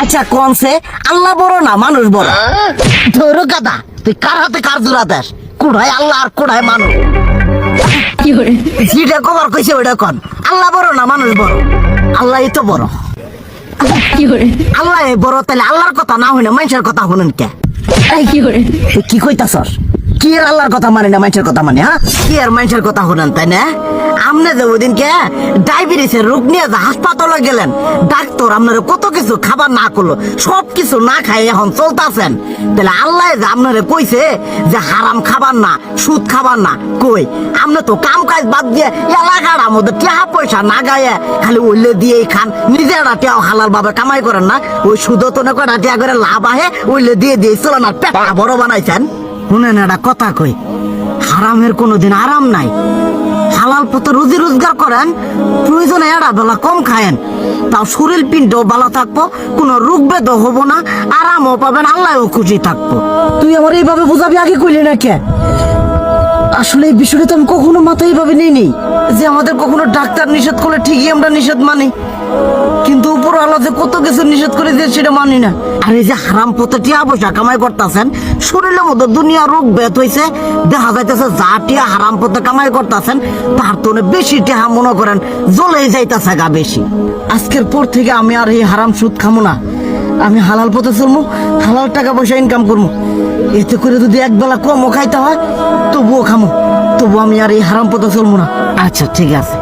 আচ্ছা কোনছে আল্লাহ বড় না মানুষ বড়? ধরো গাদা, তুই কার হাতে কার জোড়া দেশ? কোড়ায় আল্লাহ আর কোড়ায় মানুষ। যেটা কবার কইছে ওইটা কন। আল্লাহ বড় না মানুষ বড়? আল্লাহ তো বড়। আল্লাহ বড়, তাহলে আল্লাহর কথা না হইনা মানুষের কথা শুনেন কে? কি কইতাছস? কি আর আল্লাহর কথা মানে না মানুষের কথা মানে? হ্যাঁ, কি আর মানুষের কথা শুনেন তাই না? আমনে যে ওই দিনকে ডায়াবেটিসের রোগ নিয়ে যে হাসপাতালে গেলেন, ডাক্তার আপনারা কত কিছু খাবার না করলো, সব কিছু না খাই এখন চলতেছেন। তাহলে আল্লাহ যে আপনারা কইছে যে হারাম খাবার না, সুদ খাবার না, কই আপনি তো কাম কাজ বাদ দিয়ে এলাকার আমাদের টাকা পয়সা না গায়ে খালি ওইলে দিয়েই খান, নিজেরা টেও হালাল ভাবে কামাই করেন না, ওই সুদ তো না কটা টেয়া করে লাভ আহে ওইলে দিয়ে দিয়ে চলেন আর পেট বড় বানাইছেন। শুনেন একটা কথা কই, হারামের কোনোদিন আরাম নাই। হালাল পথে রুজি রোজগার করেন, প্রয়োজনে এড়া বেলা কম খায়েন, তাও শরীর পিণ্ডও ভালো থাকবো, কোনো রোগ বেদও হবো না, আরামও পাবেন, আল্লাহও খুশি থাকবো। তুই আমার এইভাবে বুঝাবি আগে কইলি না কে? আসলে এই বিষয়টা তো আমি কখনো মাথায় এইভাবে নিইনি যে আমাদের কখনো ডাক্তার নিষেধ করলে ঠিকই আমরা নিষেধ মানি, কিন্তু উপর আল্লাহ যে কত কিছু নিষেধ করে দিয়ে সেটা মানি না। আর এই যে হারাম পথে টিয়া পয়সা কামাই করতেছেন, শরীরের মধ্যে দুনিয়া রোগ ব্যাত হয়েছে, দেখা যাইতেছে যা টিয়া হারাম পথে কামাই করতেছেন তার তো বেশি টিয়া মনে করেন জ্বলেই যাইতেছে গা বেশি। আজকের পর থেকে আমি আর এই হারাম সুদ খামো না, আমি হালাল পথে চলবো, হালাল টাকা পয়সা ইনকাম করবো। এতে করে যদি একবেলা কমও খাইতে হয় তবুও খামো, তবু আমি আর এই হারাম পথে চলবো না। আচ্ছা ঠিক আছে।